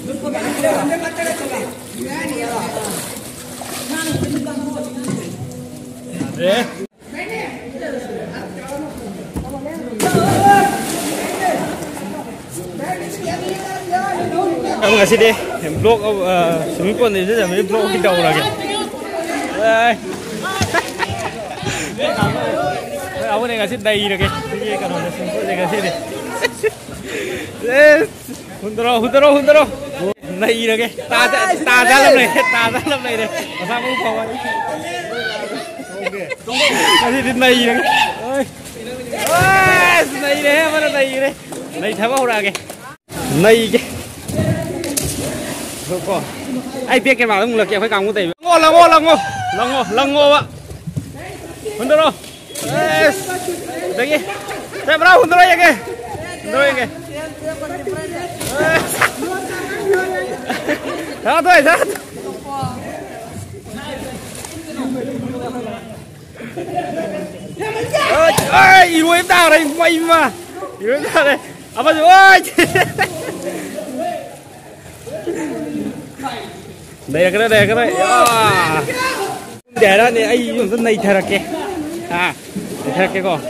Kamu ngasih deh, blok swimming pool ini saja, ini blok kita lagi. Kamu nih ngasih dai lagi, ini kan udah swimming pool ngasih deh. Hundro, dai lagi, taza lam deh, masa mau bawa ini. Ngasih di dai lagi. Dai deh, mana dai deh? Dai thapa lagi, dai ke. Cô, ai biết cái bảo ông lực phải cầm cái tiền. Lăng ngô ạ. Hơn đâu? Đây kìa. Đây đâu? Hơn đâu kìa. Đây kìa. Đó thôi, đó. Ơi, ibu em tao đây, quay mà. Ibu em tao đây. Apa sih? Oi. Đây là cái đấy. Để đó này ai dùng cái này thật kìa. Thật kìa con.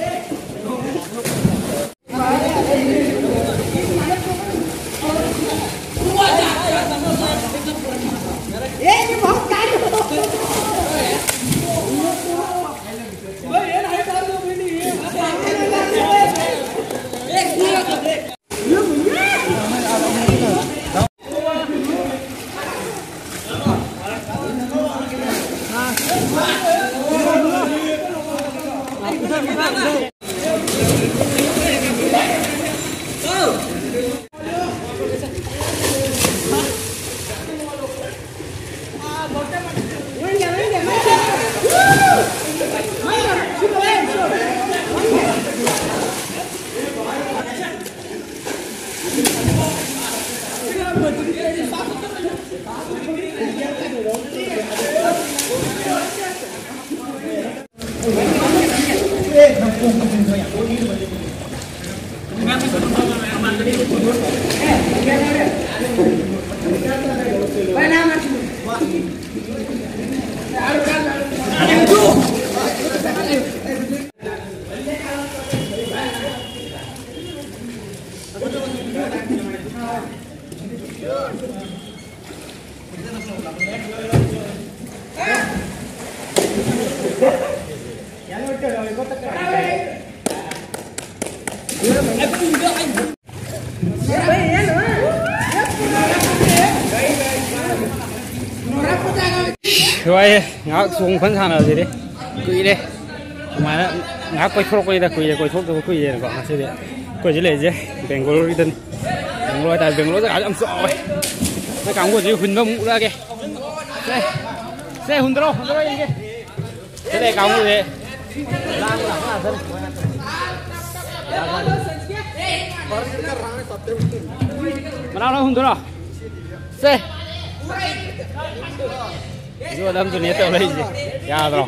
Rồi ngã xuống phấn sàn ở gì đấy, quỳ đây, mà nó ngã quay thuốc quay ra quỳ thuốc tôi quỳ đây gọi là gì đấy, quỳ chỉ lấy gì, bèn gối đi bèn gối tại bèn gối tất cả âm sọ vậy, nó cắm của chị Huỳnh vào mũ ra kìa, xe Huỳnh đâu kìa, cái này cắm của gì, lang là thân, mà đâu nó Huỳnh đâu, xe. Juga dalam dunia tu lagi, ya bro.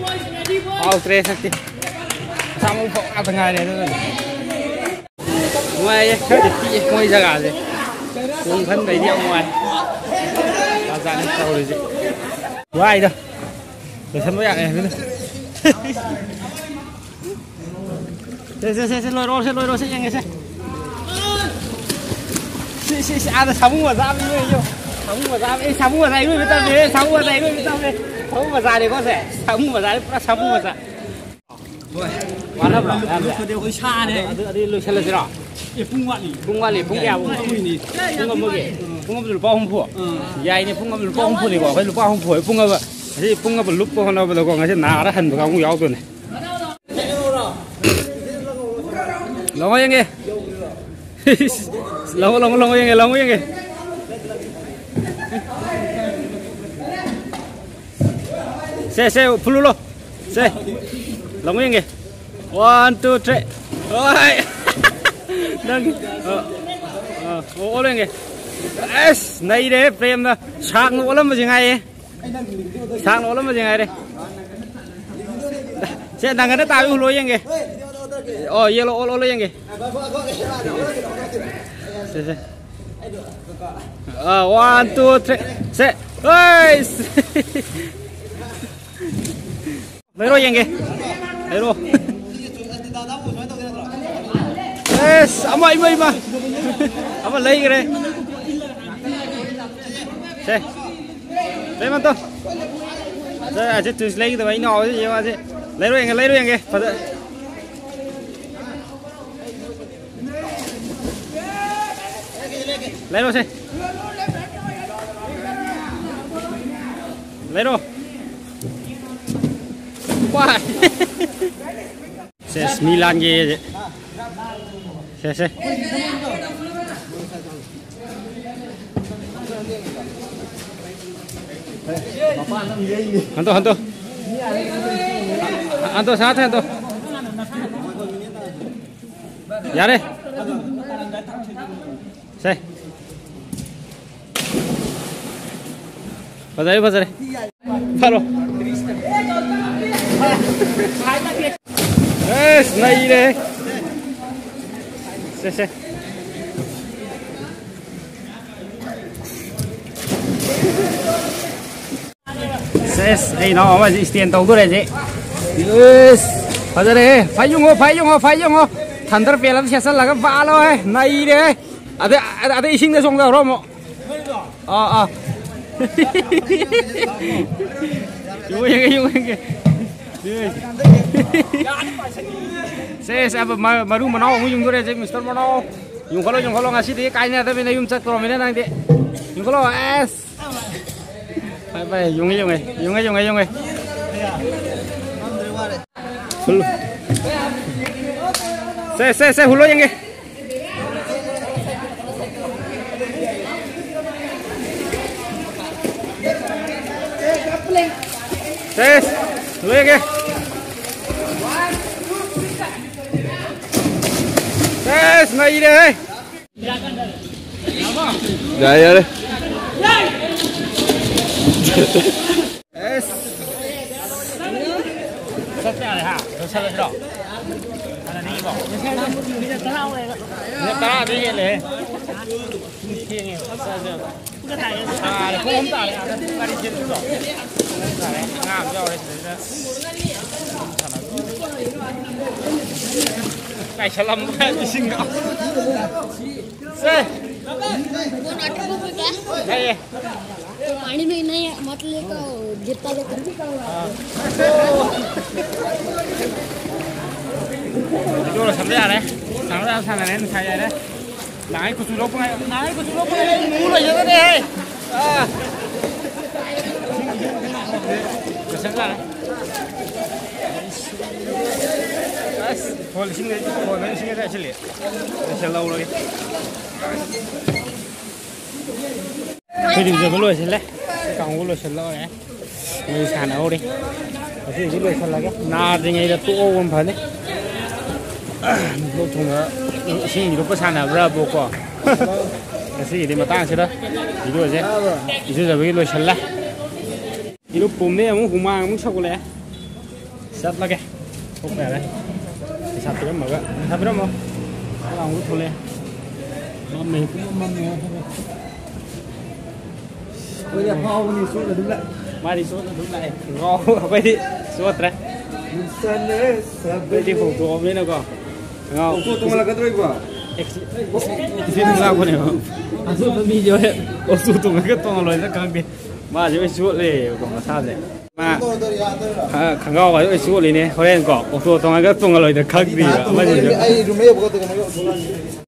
All tres nanti, sama pok tengah ni tu. Ngoài kerja ngoài jaga je, cùng thân đầy điệu ngoài. Ta dàn tàu rồi gì? Ngoài đâu? Để xem mấy dạng này nữa. Xe lôi rồi xe nhanh xe. Xe ada sambung mà ra bên vô. Sambung mà ra luôn bên trong đi, sambung mà ra luôn bên trong đi. Sambung mà ra thì có thể, sambung mà ra, sambung mà ra. Quá lắm rồi, làm gì? Đều hơi xa đấy. Đi lùi xe là gì đó? Phung qua lì, phung kèo, phung ngâm mưa kì, phung ngâm lụp bao không phủa. Dài này phung ngâm lụp bao không phủa thì gọi phải lụp bao không phủa, phung ngâm vậy. Thì phung ngâm lụp bao nào bây giờ còn cái nào đã hành vào không giáo rồi này. Long ơi nghe. Long ơi nghe. Xe full lo. Xe. Long ơi nghe. 1, 2, 3. Rồi. Đang ô lên kìa. Này đấy frame đó. Sáng nổ lắm mà gì ngay. Sáng nổ lắm mà gì ngay đây. Xe đang cái tao lôi kìa. Yellow lên kìa. Xe. 1 2 3 set ơi lấy rồi anh kì lấy rồi ama ima ama lấy cái này xe lấy mà tôi giờ chết từ lấy cái đấy nhỏ chứ gì mà chứ lấy rồi anh kì lấy rồi xe lấy rồi quá xe Milan ghê vậy xe Anto sát thế Anto dạ đi xe vào đây follow này đây xe đây nó mà gì tiền tàu tôi đây gì vào đây phải dùng không thằng ta phải làm xe sắt là cái vả rồi này đây à đây sinh ra xong rồi không dùng cái saya baru menau yung tu deh Mister menau yung kalau ngasih dia kainnya tapi na yung cek kalau mana nanti yung kalau es yung saya hulu yang ke hulu yang ke này đây. Đây đây. Sắp này hả? Tôi sắp lên đó. Anh đi bỏ. Cái đi này. Kia nghe. À, không tả lại. Cái đi trên đó. Ngam cho đấy. Cái chả làm cái gì sinh ngạo. Xe. Đây. पानी में नहीं मत लेकर जितना लेकर Itu là sắm ra đấy. Sắm ra sang này thay ra đấy. Nãy của chú lốp ngay. Mũ này cho đây. À. Cái sắm ra đấy. Thôi xin cái thôi mấy xin cái ra xử sẽ lâu rồi. Thôi đừng giờ mới lùi xin lấy. Còn có lùi xin lâu này. Người sàn đâu đi. Thì cái lùi xin là cái. Na thì ngày là tụ ô còn phải đấy. Lúc thùng đó xin lúc có sàn nào ra bộ cỏ. Cái gì thì mà tăng chứ đó. Thì lùi chứ. Thì giờ với lùi xin lấy. Thì lúc bùm đấy muốn hùng mang muốn sọc lẽ. Sắt là cái. Không phải đấy. Satu kan maga, satu kan mau, orang itu boleh, mami pun mami ya. Bây giờ kho đi xuống là đúng lại, mai đi xuống là đúng lại, kho bây đi xuống đấy. Bây đi phục vụ bên nào con, phục vụ tung là cái đôi quả, xin ra con này không? Xuống nó đi rồi, xuống tung cái tung rồi nó căng đi, mà chỉ phải xuống để còn là sao vậy? Mà khang cao cái số này nè, hồi nãy có số tung cái tung rồi được khắc đi à, mà gì đó.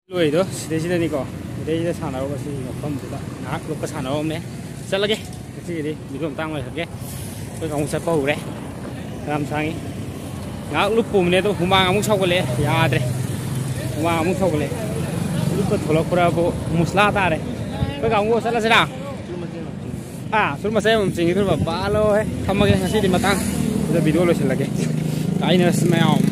Lùi đó, đây là này có, đây là sản nào cái gì không được, ngã lúc cái sản nào không nè, rất là cái gì đi, mình cũng tăng rồi thật cái, tôi không sẽ bảo đấy, làm sao nhỉ? Ngã lúc bùm này tôi không mang muốn sau cái này, ya đấy, không mang muốn sau cái này, lúc cái thổ lộc ra bộ musla ta đấy, cái ông có sẽ là gì nào? À, suruh mas saya memcing itu bapak lo, sama kayak ngasih di matang, udah video lo sih lagi, kainnya smell.